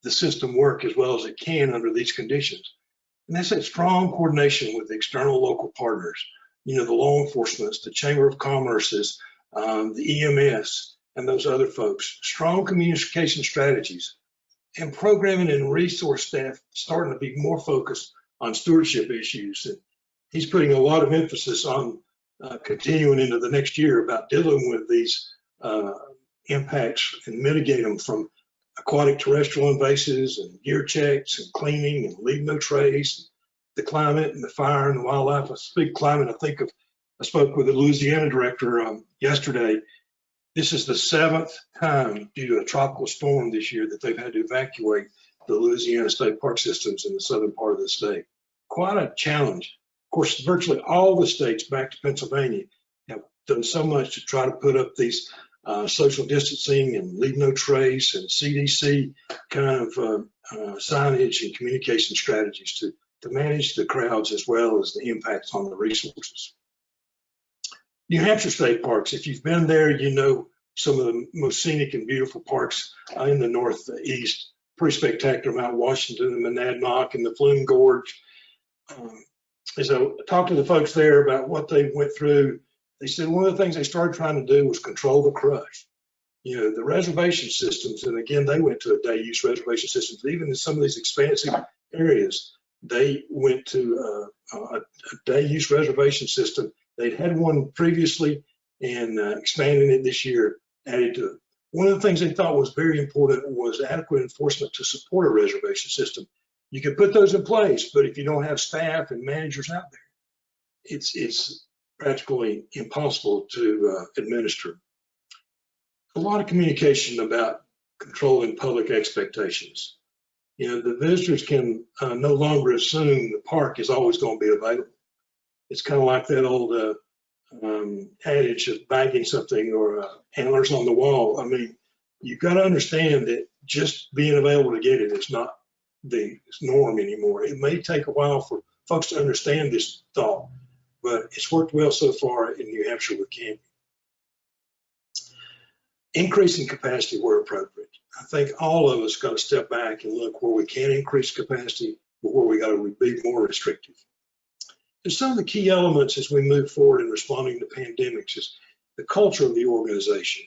the system work as well as it can under these conditions. And that's that strong coordination with the external local partners, you know, the law enforcement, the Chamber of Commerce's, the EMS, and those other folks. Strong communication strategies and programming and resource staff starting to be more focused on stewardship issues. And he's putting a lot of emphasis on continuing into the next year about dealing with these impacts and mitigate them, from aquatic terrestrial invasives and gear checks and cleaning and leave no trace, the climate and the fire and the wildlife. I speak climate, I spoke with the Louisiana director yesterday. This is the 7th time due to a tropical storm this year that they've had to evacuate the Louisiana state park systems in the southern part of the state. Quite a challenge. Of course, virtually all the states back to Pennsylvania have done so much to try to put up these social distancing and leave no trace and CDC kind of signage and communication strategies to manage the crowds as well as the impacts on the resources. New Hampshire state parks, if you've been there, you know some of the most scenic and beautiful parks in the Northeast. Pretty spectacular, Mount Washington and Monadnock and the Flume Gorge. As I talked to the folks there about what they went through, they said one of the things they started trying to do was control the crush. You know, the reservation systems, and again, they went to a day use reservation systems. Even in some of these expansive areas, they went to a day use reservation system. They'd had one previously and expanding it this year, added to it. One of the things they thought was very important was adequate enforcement to support a reservation system. You can put those in place, but if you don't have staff and managers out there, it's practically impossible to administer. A lot of communication about controlling public expectations. You know, the visitors can no longer assume the park is always going to be available. It's kind of like that old adage of bagging something or antlers on the wall. I mean, you've got to understand that just being available to get it is not the norm anymore. It may take a while for folks to understand this thought, but it's worked well so far in New Hampshire with camping. Increasing capacity where appropriate. I think all of us got to step back and look where we can increase capacity, but where we got to be more restrictive. And some of the key elements as we move forward in responding to pandemics is the culture of the organization.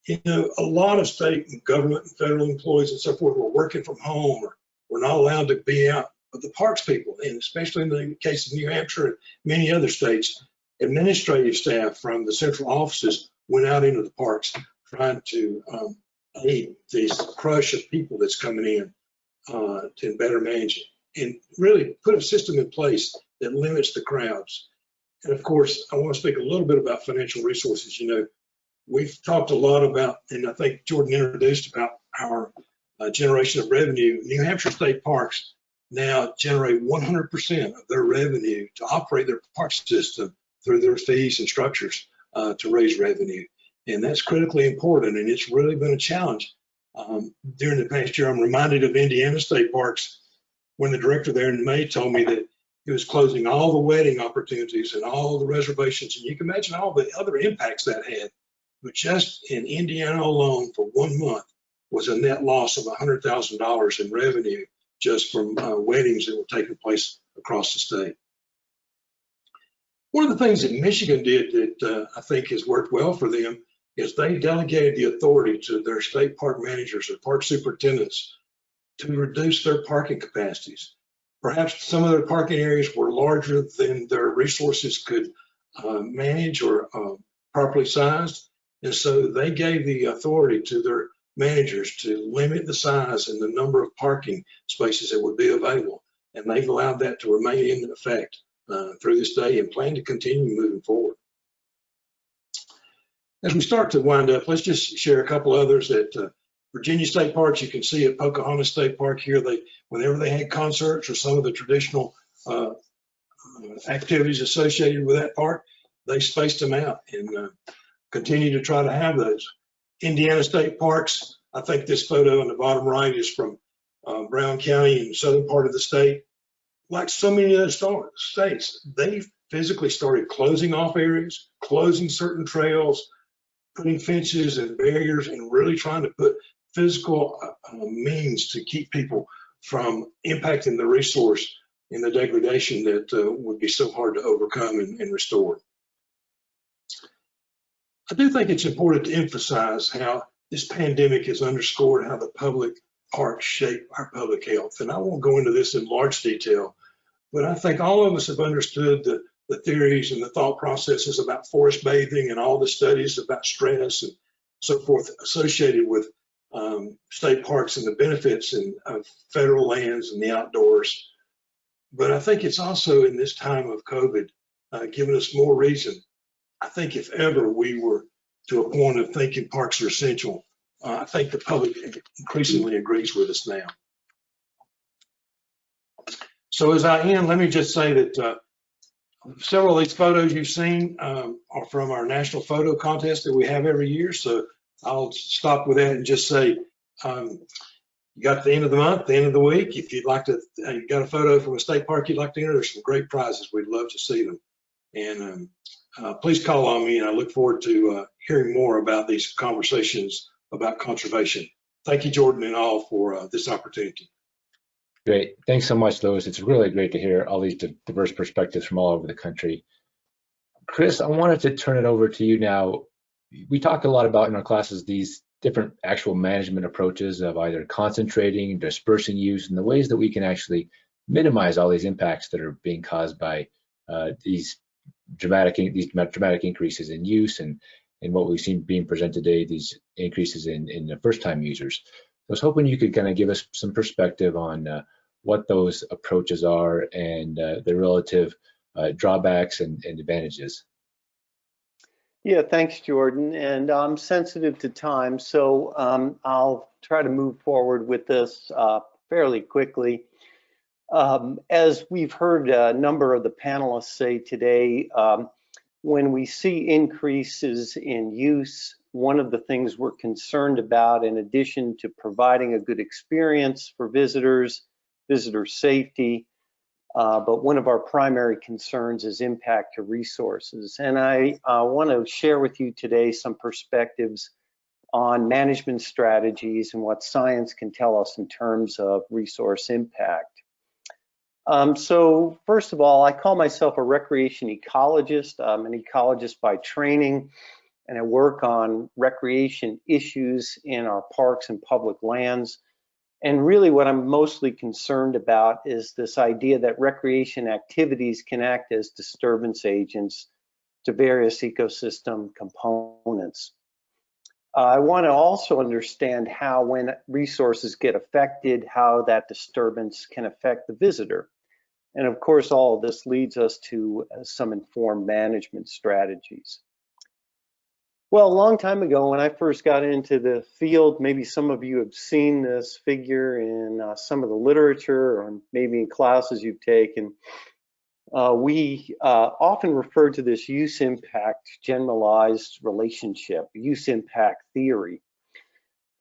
You know, a lot of state and government and federal employees and so forth were working from home, or we're not allowed to be out. But the parks people, and especially in the case of New Hampshire and many other states, administrative staff from the central offices went out into the parks trying to aid this crush of people that's coming in to better manage it and really put a system in place that limits the crowds. And of course, I want to speak a little bit about financial resources. You know, we've talked a lot about, and I think Jordan introduced about our generation of revenue. New Hampshire state parks now generate 100% of their revenue to operate their park system through their fees and structures to raise revenue. And that's critically important, and it's really been a challenge. During the past year, I'm reminded of Indiana State Parks when the director there in May told me that he was closing all the wedding opportunities and all the reservations, and you can imagine all the other impacts that had. But just in Indiana alone for 1 month was a net loss of $100,000 in revenue just from weddings that were taking place across the state. One of the things that Michigan did that I think has worked well for them is they delegated the authority to their state park managers or park superintendents to reduce their parking capacities. Perhaps some of their parking areas were larger than their resources could manage or properly sized. And so they gave the authority to their managers to limit the size and the number of parking spaces that would be available. And they've allowed that to remain in effect through this day and plan to continue moving forward. As we start to wind up, let's just share a couple others at Virginia State Parks. You can see at Pocahontas State Park here, whenever they had concerts or some of the traditional activities associated with that park, they spaced them out and continue to try to have those. Indiana State Parks, I think this photo on the bottom right is from Brown County in the southern part of the state. Like so many other states, they physically started closing off areas, closing certain trails, putting fences and barriers, and really trying to put physical means to keep people from impacting the resource in the degradation that would be so hard to overcome and restore. I do think it's important to emphasize how this pandemic has underscored how the public parks shape our public health. And I won't go into this in large detail, but I think all of us have understood the theories and the thought processes about forest bathing and all the studies about stress and so forth associated with state parks and the benefits of federal lands and the outdoors. But I think it's also in this time of COVID given us more reason. I think if ever we were to a point of thinking parks are essential, I think the public increasingly agrees with us now. So as I end, let me just say that several of these photos you've seen are from our national photo contest that we have every year. So I'll stop with that and just say, you got the end of the month, the end of the week. If you'd like to, you got a photo from a state park you'd like to enter, there's some great prizes. We'd love to see them. And please call on me, and I look forward to hearing more about these conversations about conservation. Thank you, Jordan and all, for this opportunity. Great. Thanks so much, Louis. It's really great to hear all these diverse perspectives from all over the country. Chris, I wanted to turn it over to you now. We talk a lot about in our classes these different actual management approaches of either concentrating, dispersing use, and the ways that we can actually minimize all these impacts that are being caused by these dramatic increases in use and what we've seen being presented today, these increases in the first-time users. I was hoping you could kind of give us some perspective on what those approaches are and the relative drawbacks and advantages. Yeah, thanks, Jordan. And I'm sensitive to time, so I'll try to move forward with this fairly quickly. As we've heard a number of the panelists say today, when we see increases in use, one of the things we're concerned about, in addition to providing a good experience for visitors, visitor safety, but one of our primary concerns is impact to resources. And I want to share with you today some perspectives on management strategies and what science can tell us in terms of resource impact. So first of all, I call myself a recreation ecologist. I'm an ecologist by training, and I work on recreation issues in our parks and public lands. And really what I'm mostly concerned about is this idea that recreation activities can act as disturbance agents to various ecosystem components. I want to also understand how, when resources get affected, how that disturbance can affect the visitor. And of course, all of this leads us to some informed management strategies. Well, a long time ago, when I first got into the field, maybe some of you have seen this figure in some of the literature or maybe in classes you've taken. We often refer to this use impact generalized relationship, use impact theory.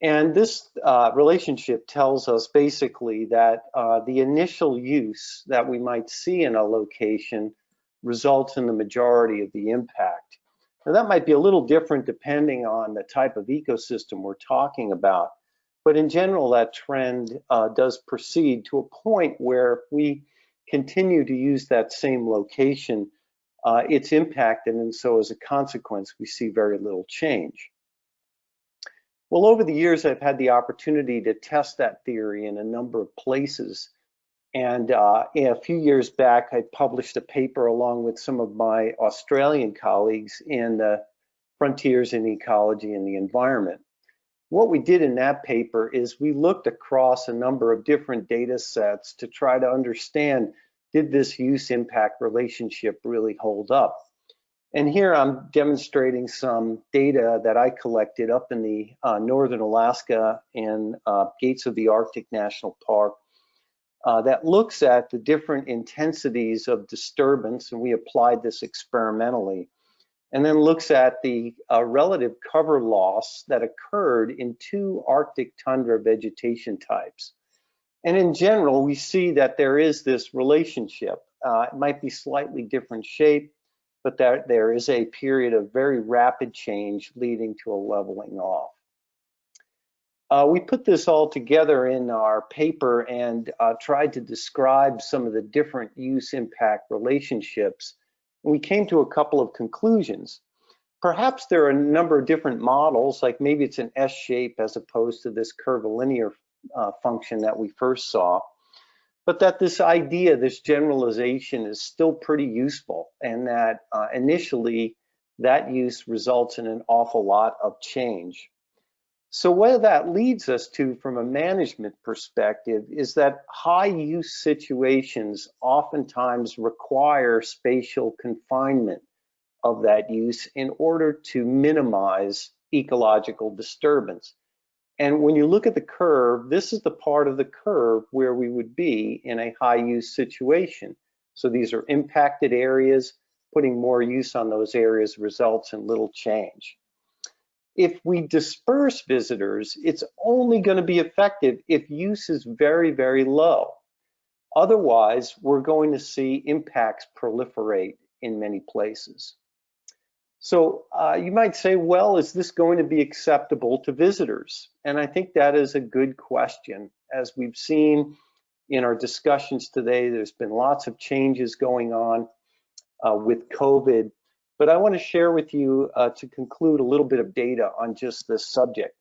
And this relationship tells us basically that the initial use that we might see in a location results in the majority of the impact. Now, that might be a little different depending on the type of ecosystem we're talking about, but in general, that trend does proceed to a point where if we continue to use that same location, it's impacted, and so as a consequence, we see very little change. Well, over the years, I've had the opportunity to test that theory in a number of places. And a few years back, I published a paper along with some of my Australian colleagues in the Frontiers in Ecology and the Environment. What we did in that paper is we looked across a number of different data sets to try to understand, did this use impact relationship really hold up? And here I'm demonstrating some data that I collected up in the northern Alaska and Gates of the Arctic National Park that looks at the different intensities of disturbance, and we applied this experimentally, and then looks at the relative cover loss that occurred in 2 Arctic tundra vegetation types. And in general, we see that there is this relationship. It might be slightly different shape, but there is a period of very rapid change leading to a leveling off. We put this all together in our paper and tried to describe some of the different use impact relationships. We came to a couple of conclusions. Perhaps there are a number of different models, like maybe it's an S shape as opposed to this curvilinear function that we first saw, but that this idea, this generalization is still pretty useful, and that initially that use results in an awful lot of change. So what that leads us to from a management perspective is that high use situations oftentimes require spatial confinement of that use in order to minimize ecological disturbance. And when you look at the curve, this is the part of the curve where we would be in a high use situation. So these are impacted areas. Putting more use on those areas results in little change. If we disperse visitors, it's only going to be effective if use is very, very low. Otherwise, we're going to see impacts proliferate in many places. So you might say, well, is this going to be acceptable to visitors? And I think that is a good question. As we've seen in our discussions today, there's been lots of changes going on with COVID. But I want to share with you to conclude a little bit of data on just this subject.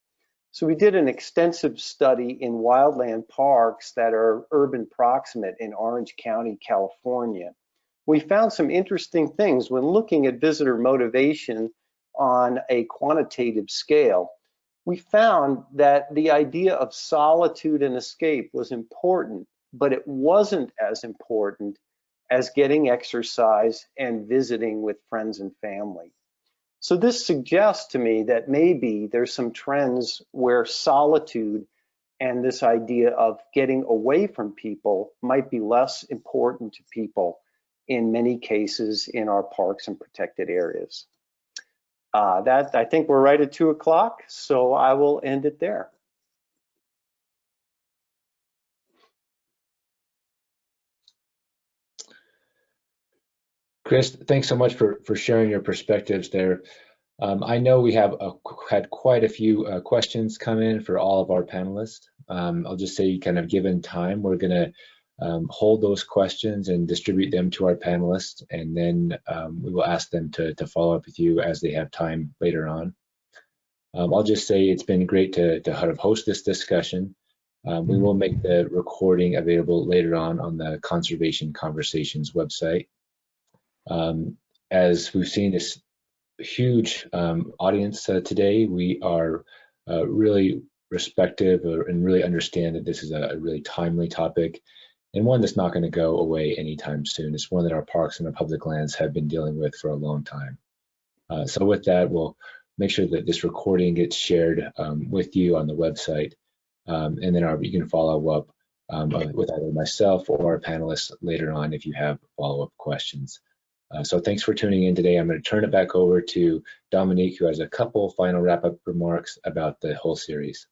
So we did an extensive study in wildland parks that are urban proximate in Orange County, California. We found some interesting things when looking at visitor motivation on a quantitative scale. We found that the idea of solitude and escape was important, but it wasn't as important as getting exercise and visiting with friends and family. So this suggests to me that maybe there's some trends where solitude and this idea of getting away from people might be less important to people in many cases in our parks and protected areas. I think we're right at 2 o'clock, so I will end it there. Chris, thanks so much for sharing your perspectives there. I know we have had quite a few questions come in for all of our panelists. I'll just say, kind of given time, we're going to hold those questions and distribute them to our panelists, and then we will ask them to follow up with you as they have time later on. I'll just say it's been great to host this discussion. We will make the recording available later on the Conservation Conversations website. As we've seen this huge audience today, we are really respective and really understand that this is a really timely topic and one that's not going to go away anytime soon. It's one that our parks and our public lands have been dealing with for a long time. So with that, we'll make sure that this recording gets shared with you on the website, and then you can follow up with either myself or our panelists later on if you have follow-up questions. So thanks for tuning in today. I'm going to turn it back over to Dominique, who has a couple final wrap-up remarks about the whole series.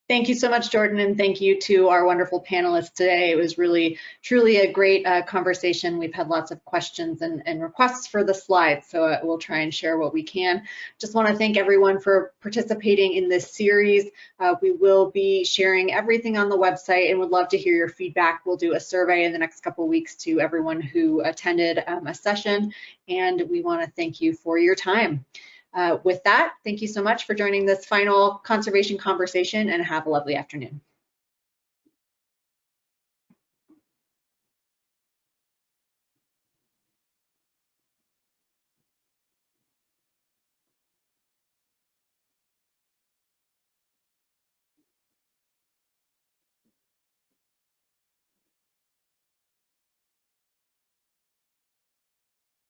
Thank you so much, Jordan, and thank you to our wonderful panelists today. It was really, truly a great conversation. We've had lots of questions and requests for the slides, so we'll try and share what we can. Just want to thank everyone for participating in this series. We will be sharing everything on the website and would love to hear your feedback. We'll do a survey in the next couple of weeks to everyone who attended a session, and we want to thank you for your time. With that, thank you so much for joining this final conservation conversation, and have a lovely afternoon.